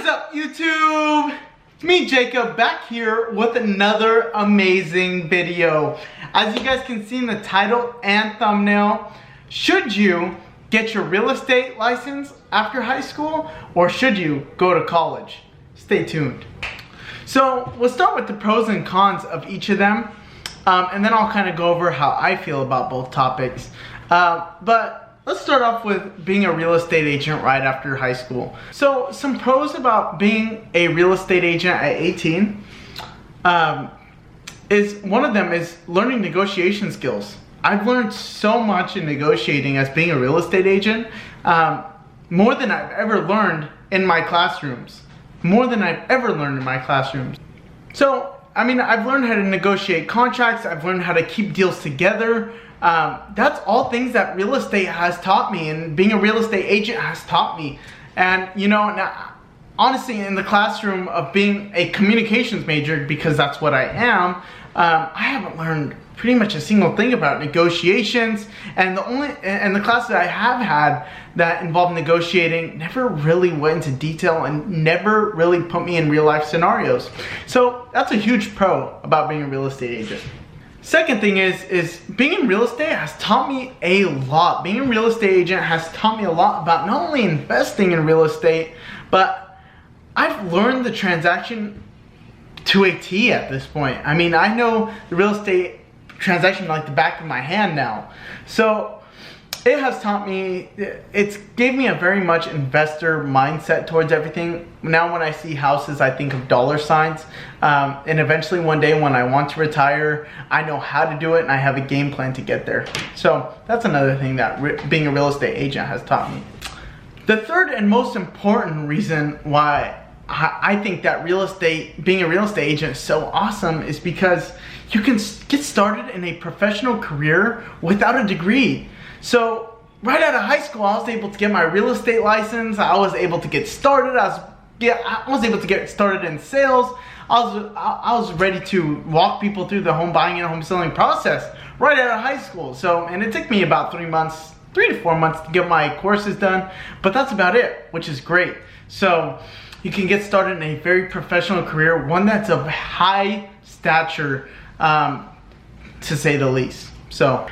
What is up, YouTube? It's me, Jacob, back here with another amazing video. As you guys can see in the title and thumbnail, should you get your real estate license after high school or should you go to college? Stay tuned. So we'll start with the pros and cons of each of them, and then I'll kind of go over how I feel about both topics. But let's start off with being a real estate agent right after high school. So some pros about being a real estate agent at 18 is one of them is learning negotiation skills. I've learned so much in negotiating as being a real estate agent, more than I've ever learned in my classrooms. So, I mean, I've learned how to negotiate contracts, I've learned how to keep deals together. That's all things that real estate has taught me, and being a real estate agent has taught me. And you know, now, honestly, in the classroom of being a communications major, because that's what I am, I haven't learned pretty much a single thing about negotiations, and the classes that I have had that involved negotiating never really went into detail and never really put me in real life scenarios. So that's a huge pro about being a real estate agent. Second thing is being in real estate has taught me a lot. Being a real estate agent has taught me a lot about not only investing in real estate, but I've learned the transaction to a T at this point. I mean, I know the real estate transaction like the back of my hand now. So it has taught me, it's gave me a very much investor mindset towards everything. Now when I see houses, I think of dollar signs. And eventually one day when I want to retire, I know how to do it and I have a game plan to get there. So that's another thing that being a real estate agent has taught me. The third and most important reason why I think that being a real estate agent is so awesome is because you can get started in a professional career without a degree. So right out of high school, I was able to get my real estate license. I was able to get started. I was able to get started in sales. I was ready to walk people through the home buying and home selling process right out of high school. So, and it took me about 3 to 4 months to get my courses done, but that's about it, which is great. So you can get started in a very professional career, one that's of high stature, to say the least. So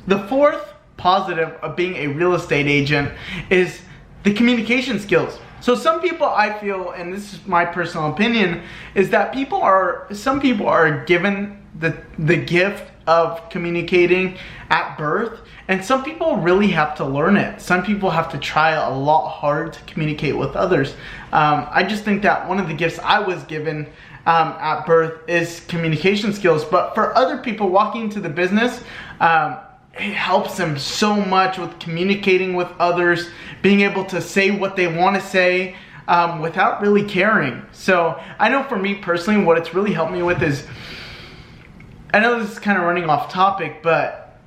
the fourth positive of being a real estate agent is the communication skills. So some people, I feel, and this is my personal opinion, is that some people are given the gift of communicating at birth, and some people really have to learn it. Some people have to try a lot harder to communicate with others. I just think that one of the gifts I was given at birth is communication skills, but for other people walking into the business, it helps them so much with communicating with others, being able to say what they want to say without really caring. So I know for me personally, what it's really helped me with is, I know this is kind of running off topic, but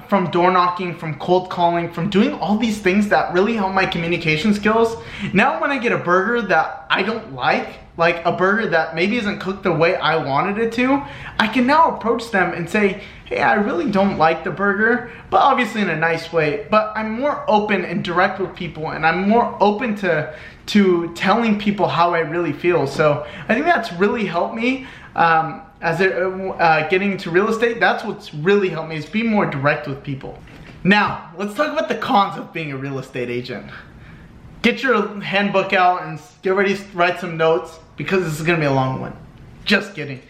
from door knocking, from cold calling, from doing all these things that really help my communication skills. Now when I get a burger that I don't like a burger that maybe isn't cooked the way I wanted it to, I can now approach them and say, hey, I really don't like the burger, but obviously in a nice way. But I'm more open and direct with people, and I'm more open to telling people how I really feel. So I think that's really helped me getting into real estate. That's what's really helped me, is be more direct with people. Now, let's talk about the cons of being a real estate agent. Get your handbook out and get ready to write some notes, because this is gonna be a long one. Just kidding.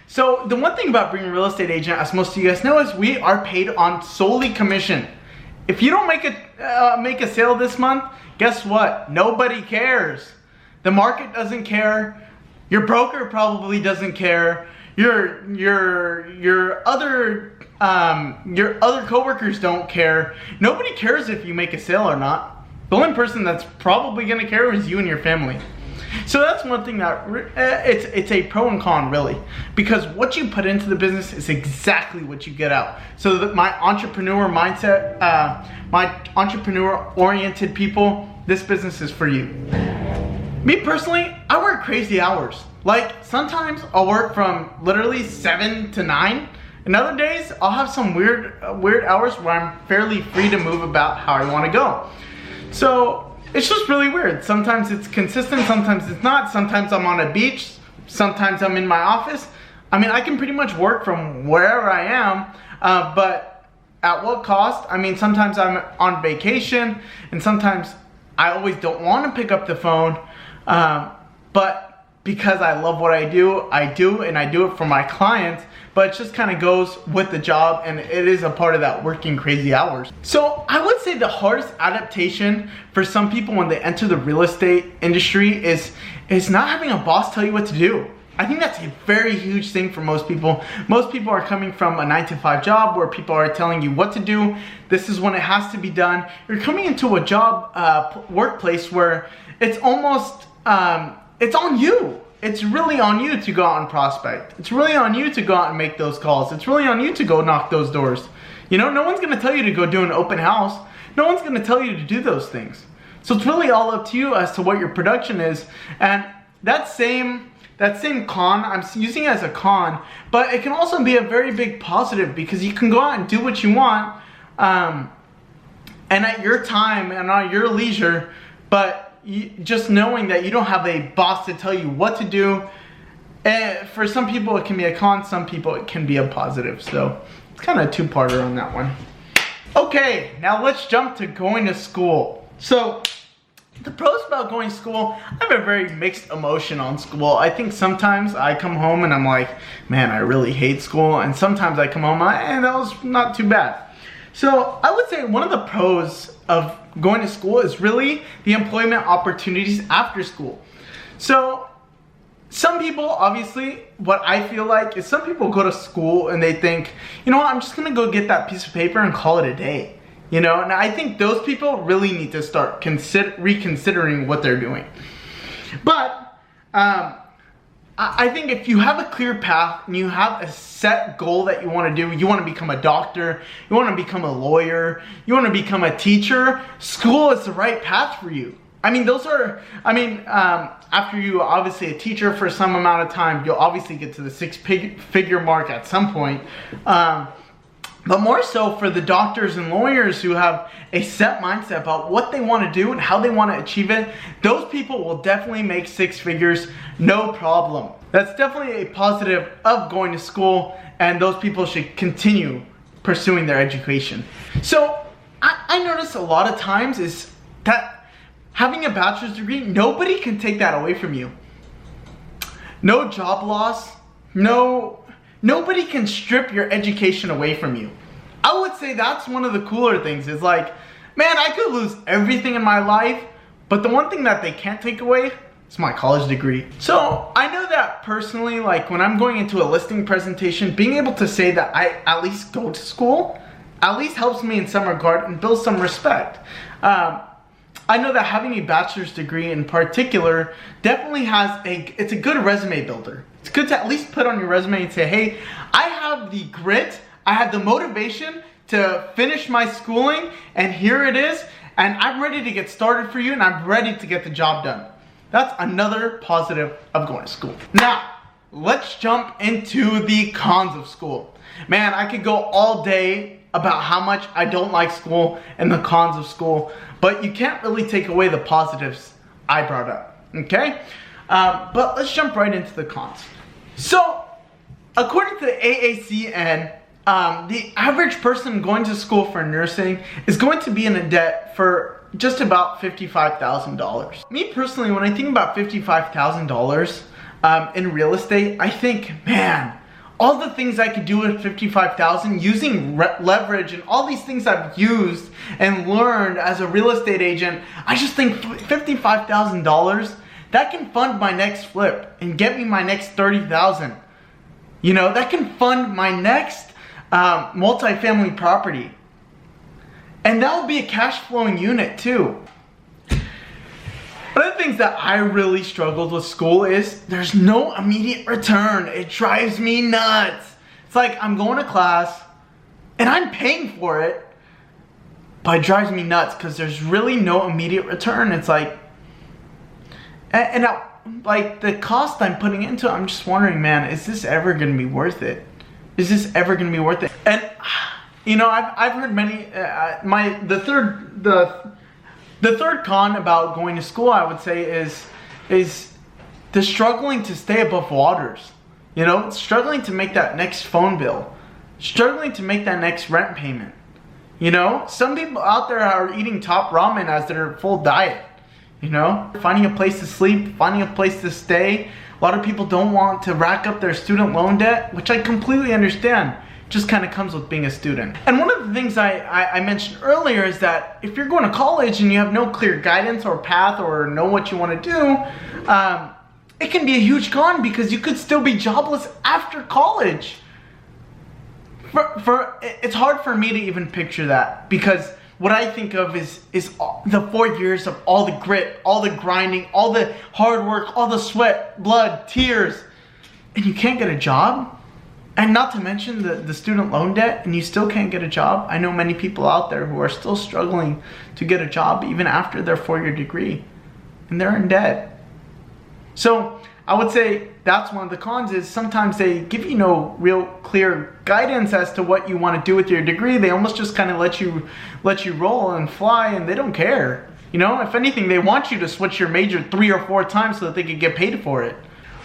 So the one thing about being a real estate agent, as most of you guys know, is we are paid on solely commission. If you don't make a sale this month, guess what? Nobody cares. The market doesn't care. Your broker probably doesn't care. Your other coworkers don't care. Nobody cares if you make a sale or not. The only person that's probably gonna care is you and your family. So that's one thing that it's a pro and con, really, because what you put into the business is exactly what you get out. So that my entrepreneur mindset, my entrepreneur oriented people, this business is for you. Me personally, I work crazy hours. Like sometimes I'll work from literally 7 to 9. And other days I'll have some weird hours where I'm fairly free to move about how I want to go. So it's just really weird. Sometimes it's consistent, sometimes it's not. Sometimes I'm on a beach, sometimes I'm in my office. I mean, I can pretty much work from wherever I am, but at what cost? I mean, sometimes I'm on vacation, and sometimes I always don't want to pick up the phone, but because I love what I do, and I do it for my clients, but it just kind of goes with the job, and it is a part of that working crazy hours. So I would say the hardest adaptation for some people when they enter the real estate industry is not having a boss tell you what to do. I think that's a very huge thing for most people. Most people are coming from a 9-to-5 job where people are telling you what to do. This is when it has to be done. You're coming into a job, workplace where it's almost, it's on you. It's really on you to go out and prospect. It's really on you to go out and make those calls. It's really on you to go knock those doors. You know, no one's gonna tell you to go do an open house. No one's gonna tell you to do those things. So it's really all up to you as to what your production is. And that same con, I'm using it as a con, but it can also be a very big positive because you can go out and do what you want, and at your time and on your leisure, but just knowing that you don't have a boss to tell you what to do. For some people it can be a con, some people it can be a positive. So it's kind of a two-parter on that one. Okay, now let's jump to going to school. So the pros about going to school, I have a very mixed emotion on school. I think sometimes I come home and I'm like, man, I really hate school. And sometimes I come home and that was not too bad. So I would say one of the pros of going to school is really the employment opportunities after school. So some people, obviously, what I feel like is some people go to school and they think, you know what, I'm just gonna go get that piece of paper and call it a day. You know, and I think those people really need to start reconsidering what they're doing. But I think if you have a clear path and you have a set goal that you want to do, you want to become a doctor, you want to become a lawyer, you want to become a teacher, school is the right path for you. I mean, after you obviously a teacher for some amount of time, you'll obviously get to the six-figure mark at some point. But more so for the doctors and lawyers who have a set mindset about what they want to do and how they want to achieve it, those people will definitely make six figures, no problem. That's definitely a positive of going to school, and those people should continue pursuing their education. So I notice a lot of times is that having a bachelor's degree, nobody can take that away from you. No job loss, nobody can strip your education away from you. I would say that's one of the cooler things is like, man, I could lose everything in my life, but the one thing that they can't take away is my college degree. So I know that personally, like when I'm going into a listing presentation, being able to say that I at least go to school, at least helps me in some regard and builds some respect. I know that having a bachelor's degree in particular definitely it's a good resume builder. It's good to at least put on your resume and say, hey, I have the grit, I have the motivation to finish my schooling, and here it is, and I'm ready to get started for you, and I'm ready to get the job done. That's another positive of going to school. Now, let's jump into the cons of school. Man, I could go all day about how much I don't like school and the cons of school, but you can't really take away the positives I brought up, okay? But let's jump right into the cons. So, according to the AACN, the average person going to school for nursing is going to be in a debt for just about $55,000. Me personally, when I think about $55,000 in real estate, I think, man, all the things I could do with $55,000 using leverage and all these things I've used and learned as a real estate agent, I just think $55,000, that can fund my next flip and get me my next $30,000. You know, that can fund my next multifamily property. And that will be a cash flowing unit too. One of the things that I really struggled with school is there's no immediate return. It drives me nuts. It's like I'm going to class and I'm paying for it, but it drives me nuts because there's really no immediate return. It's like, and now, like the cost I'm putting into it, I'm just wondering, man, is this ever going to be worth it? Is this ever going to be worth it? And you know, I've heard many. The third con about going to school, I would say, is the struggling to stay above waters. You know, struggling to make that next phone bill, struggling to make that next rent payment. You know, some people out there are eating top ramen as their full diet. You know, finding a place to sleep, finding a place to stay. A lot of people don't want to rack up their student loan debt, which I completely understand. Just kind of comes with being a student. And one of the things I mentioned earlier is that if you're going to college and you have no clear guidance or path or know what you want to do, it can be a huge con because you could still be jobless after college. It's hard for me to even picture that, because what I think of is the 4 years of all the grit, all the grinding, all the hard work, all the sweat, blood, tears, and you can't get a job? And not to mention the student loan debt, and you still can't get a job. I know many people out there who are still struggling to get a job even after their 4-year degree, and they're in debt. So I would say that's one of the cons, is sometimes they give you no real clear guidance as to what you want to do with your degree. They almost just kind of let you roll and fly, and they don't care. You know, if anything, they want you to switch your major 3 or 4 times so that they could get paid for it.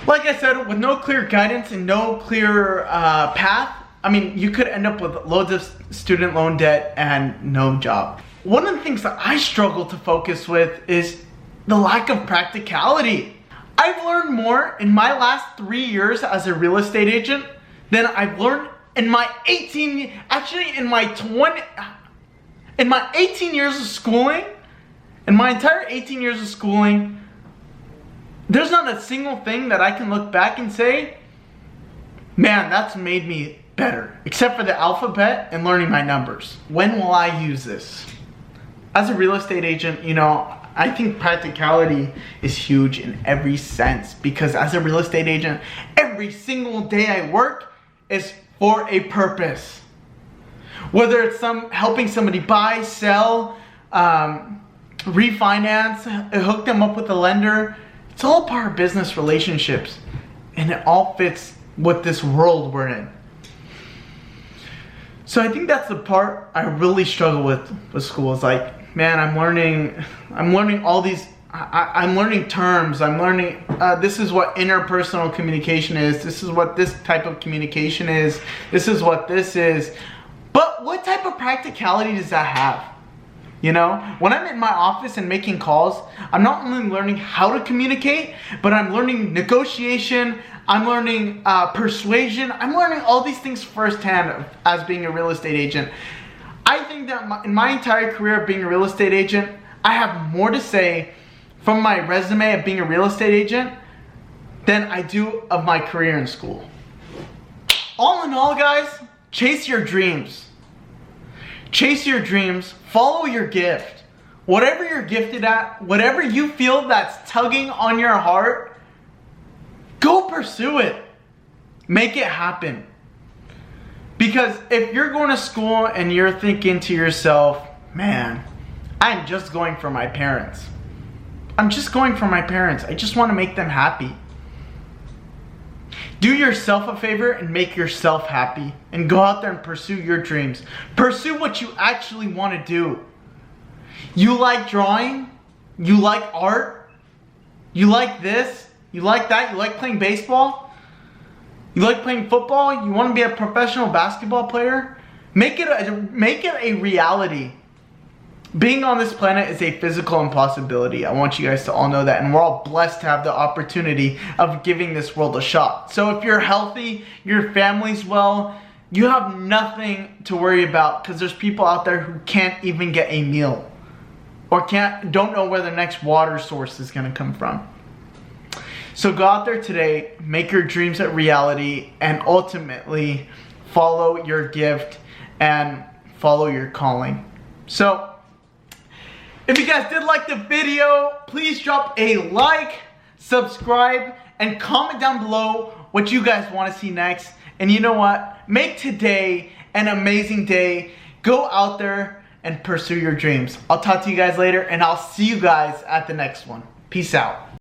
Like I said, with no clear guidance and no clear path, I mean, you could end up with loads of student loan debt and no job. One of the things that I struggle to focus with is the lack of practicality. I've learned more in my last 3 years as a real estate agent than I've learned in my 18 years of schooling. In my entire 18 years of schooling, there's not a single thing that I can look back and say, man, that's made me better, except for the alphabet and learning my numbers. When will I use this? As a real estate agent, you know, I think practicality is huge in every sense, because as a real estate agent, every single day I work is for a purpose. Whether it's helping somebody buy, sell, refinance, hook them up with a lender, it's all part of business relationships, and it all fits with this world we're in. So I think that's the part I really struggle with school. Is like, man, I'm learning all these, I'm learning terms, I'm learning, this is what interpersonal communication is, this is what this type of communication is, this is what this is. But what type of practicality does that have? You know, when I'm in my office and making calls, I'm not only learning how to communicate, but I'm learning negotiation, I'm learning persuasion, I'm learning all these things firsthand as being a real estate agent. I think that in my entire career of being a real estate agent, I have more to say from my resume of being a real estate agent than I do of my career in school. All in all, guys, chase your dreams. Chase your dreams, follow your gift. Whatever you're gifted at, whatever you feel that's tugging on your heart, go pursue it. Make it happen. Because if you're going to school and you're thinking to yourself, man, I'm just going for my parents. I'm just going for my parents. I just want to make them happy. Do yourself a favor and make yourself happy, and go out there and pursue your dreams. Pursue what you actually want to do. You like drawing? You like art? You like this? You like that? You like playing baseball? You like playing football? You want to be a professional basketball player? Make it a reality. Being on this planet is a physical impossibility. I want you guys to all know that, and we're all blessed to have the opportunity of giving this world a shot. So if you're healthy, your family's well, you have nothing to worry about, because there's people out there who can't even get a meal, or don't know where the next water source is going to come from. So go out there today, make your dreams a reality, and ultimately follow your gift and follow your calling. So if you guys did like the video, please drop a like, subscribe, and comment down below what you guys want to see next. And you know what? Make today an amazing day. Go out there and pursue your dreams. I'll talk to you guys later, and I'll see you guys at the next one. Peace out.